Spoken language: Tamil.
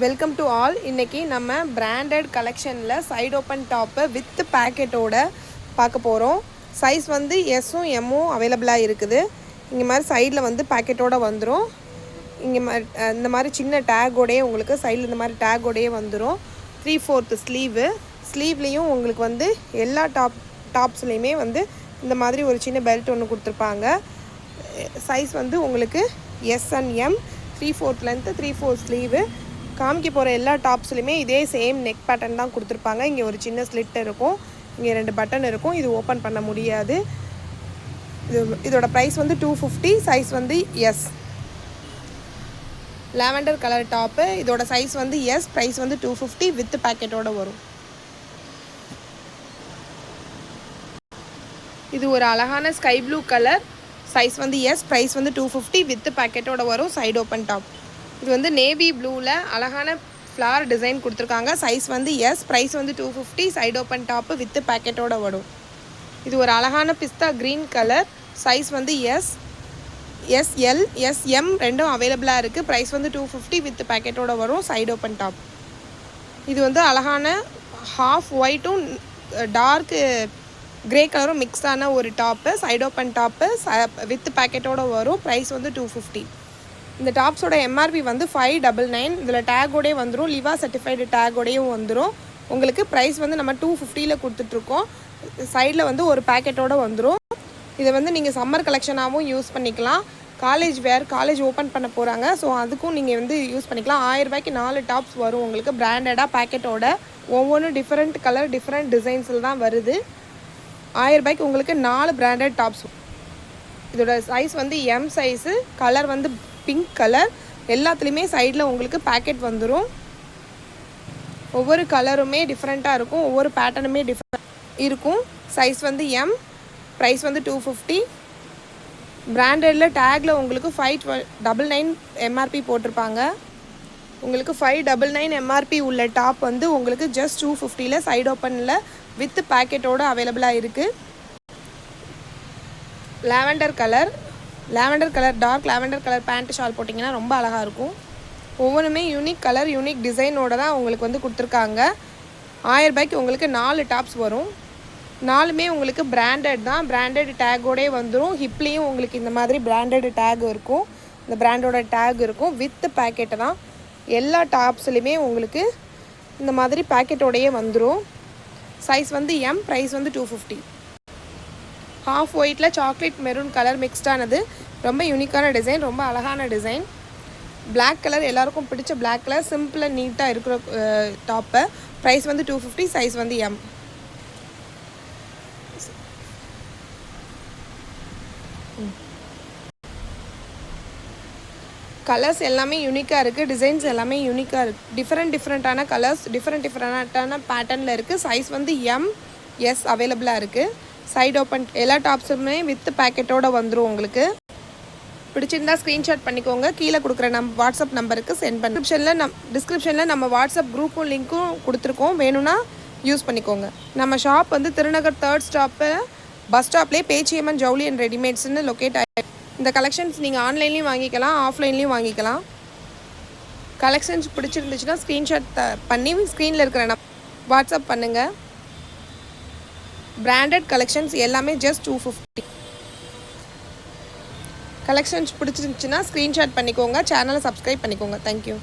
Welcome to all. இன்றைக்கி நம்ம பிராண்டட் கலெக்ஷனில் சைடு ஓப்பன் டாப்பு வித் பேக்கெட்டோட பார்க்க போகிறோம். சைஸ் வந்து எஸ்ஸும் எம்மும் அவைலபிளாக இருக்குது. இங்கே மாதிரி சைடில் வந்து பேக்கெட்டோடு வந்துடும். இங்கே இந்த மாதிரி சின்ன டேக்கோடையே உங்களுக்கு சைடில் இந்த மாதிரி டேக்கோடையே வந்துடும். 3/4 ஸ்லீவ்லேயும் உங்களுக்கு வந்து எல்லா டாப்ஸ்லேயுமே வந்து இந்த மாதிரி ஒரு சின்ன பெல்ட் ஒன்று கொடுத்துருப்பாங்க. சைஸ் வந்து உங்களுக்கு S and M, 3/4 length, 3/4 sleeve. காமிக்க போகிற எல்லா டாப்ஸ்லையுமே இதே சேம் நெக் பேட்டர்ன் தான் கொடுத்துருப்பாங்க. இங்கே ஒரு சின்ன ஸ்லிட் இருக்கும், இங்கே 2 பட்டன் இருக்கும். இது ஓப்பன் பண்ண முடியாது. இதோட ப்ரைஸ் வந்து 250. சைஸ் வந்து எஸ். Lavender colour top. இதோட சைஸ் வந்து எஸ். ப்ரைஸ் வந்து 250 வித் பேக்கெட்டோடு வரும். இது ஒரு அழகான ஸ்கை ப்ளூ கலர். சைஸ் வந்து எஸ். ப்ரைஸ் வந்து 250 வித் பேக்கெட்டோடு வரும். Side open top. இது வந்து நேவி ப்ளூவில் அழகான ஃப்ளவர் டிசைன் கொடுத்துருக்காங்க. சைஸ் வந்து எஸ். ப்ரைஸ் வந்து 250. சைடு ஓப்பன் டாப்பு வித் பேக்கெட்டோடு வரும். இது ஒரு அழகான பிஸ்தா க்ரீன் கலர். சைஸ் வந்து எஸ். எஸ்எல், எஸ்எம் ரெண்டும் அவைலபிளாக இருக்குது. ப்ரைஸ் வந்து 250 வித் பேக்கெட்டோடு வரும். Side open top. இது வந்து அழகான ஹாஃப் ஒயிட்டும் டார்க்கு க்ரே கலரும் மிக்ஸான ஒரு top. Side open top with பேக்கெட்டோடு வரும். ப்ரைஸ் வந்து 250. இந்த டாப்ஸோட எம்ஆர்பி வந்து 599. இதில் டேக்கோடே வந்துடும், லிவா சர்டிஃபைடு டேக்கோடையும் வந்துடும். உங்களுக்கு ப்ரைஸ் வந்து நம்ம 250ல் கொடுத்துட்ருக்கோம். சைடில் வந்து ஒரு பேக்கெட்டோடு வந்துடும். இதை வந்து நீங்கள் சம்மர் கலெக்ஷனாகவும் யூஸ் பண்ணிக்கலாம். காலேஜ் ஓப்பன் பண்ண போகிறாங்க. ஸோ அதுக்கும் நீங்கள் வந்து யூஸ் பண்ணிக்கலாம். 1000 ரூபாய்க்கு 4 டாப்ஸ் வரும் உங்களுக்கு பிராண்டடாக பேக்கெட்டோட. ஒவ்வொன்றும் டிஃப்ரெண்ட் கலர் டிஃப்ரெண்ட் டிசைன்ஸில் தான் வருது. 1000 ரூபாய்க்கு உங்களுக்கு 4 பிராண்டட் டாப்ஸ். இதோட சைஸ் வந்து எம் சைஸு. கலர் வந்து பிங்க் கலர். எல்லாத்துலேயுமே சைடில் உங்களுக்கு பேக்கெட் வந்துடும். ஒவ்வொரு கலருமே டிஃப்ரெண்ட்டாக இருக்கும், ஒவ்வொரு பேட்டர்னுமே டிஃப்ரெண்ட் இருக்கும். சைஸ் வந்து எம். ப்ரைஸ் வந்து 250. பிராண்டடில் டேக்கில் உங்களுக்கு 599 எம்ஆர்பி போட்டிருப்பாங்க. உங்களுக்கு 599 எம்ஆர்பி உள்ள டாப் வந்து உங்களுக்கு ஜஸ்ட் 250ல் சைடு ஓப்பனில் வித் பேக்கெட்டோடு அவைலபிளாக இருக்குது. Lavender colour dark lavender colour pant shawl போட்டிங்கன்னா ரொம்ப அழகாக இருக்கும். ஒவ்வொன்றுமே யூனிக் கலர் யூனிக் டிசைனோடு தான் உங்களுக்கு வந்து கொடுத்துருக்காங்க. 1000 ரூபாய்க்கு உங்களுக்கு 4 டாப்ஸ் வரும். 4மே உங்களுக்கு பிராண்டட் தான். பிராண்டட் டேக்கோடே வந்துடும். ஹிப்லேயும் உங்களுக்கு இந்த மாதிரி பிராண்டட் டேக் இருக்கும், இந்த பிராண்டோட டேக் இருக்கும். வித் பேக்கெட்டு தான். எல்லா டாப்ஸ்லையுமே உங்களுக்கு இந்த மாதிரி பேக்கெட்டோடையே வந்துடும். சைஸ் வந்து எம். ப்ரைஸ் வந்து 250. ஹாஃப் ஒயிட்டில் சாக்லேட் மெரூன் கலர் மிக்ஸ்டானது. ரொம்ப யூனிக்கான டிசைன், ரொம்ப அழகான டிசைன். பிளாக் கலர் எல்லாருக்கும் பிடிச்ச பிளாக் கலர் சிம்பிளாக நீட்டாக இருக்கிற டாப்பை. ப்ரைஸ் வந்து 250. சைஸ் வந்து எம். கலர்ஸ் எல்லாமே யூனிக்காக இருக்குது. டிசைன்ஸ் எல்லாமே யூனிக்காக இருக்குது. டிஃப்ரெண்ட்டான கலர்ஸ் டிஃப்ரெண்ட்டான பேட்டர்னில் இருக்குது. சைஸ் வந்து எம், எஸ் அவைலபிளாக இருக்குது. சைடு ஓப்பன் எல்லா டாப்ஸுமே வித் பேக்கெட்டோடு வந்துடும். உங்களுக்கு பிடிச்சிருந்தா ஸ்க்ரீன்ஷாட் பண்ணிக்கோங்க. கீழே கொடுக்குற வாட்ஸ்அப் நம்பருக்கு சென்ட் பண்ணி டிஸ்கிரிப்ஷனில் நம்ம வாட்ஸ்அப் குரூப்பும் லிங்க்கும் கொடுத்துருக்கோம். வேணும்னா யூஸ் பண்ணிக்கோங்க. நம்ம ஷாப் வந்து திருநகர் 3rd ஸ்டாப்பு பஸ் ஸ்டாப்லேயே பேச்சியம்மன் ஜவுளி அண்ட் ரெடிமேட்ஸ்னு லொக்கேட் ஆகி. இந்த கலெக்ஷன்ஸ் நீங்கள் ஆன்லைன்லேயும் வாங்கிக்கலாம், ஆஃப்லைன்லேயும் வாங்கிக்கலாம். கலெக்ஷன்ஸ் பிடிச்சிருந்துச்சுன்னா ஸ்க்ரீன்ஷாட் பண்ணி ஸ்க்ரீனில் இருக்கிற வாட்ஸ்அப் பண்ணுங்கள். பிராண்டட் கலெக்ஷன்ஸ் எல்லாமே ஜஸ்ட் 250. கலெக்ஷன்ஸ் பிடிச்சிருந்துச்சுன்னா ஸ்க்ரீன்ஷாட் பண்ணிக்கோங்க. சேனலை சப்ஸ்கிரைப் பண்ணிக்கோங்க. தேங்க்யூ.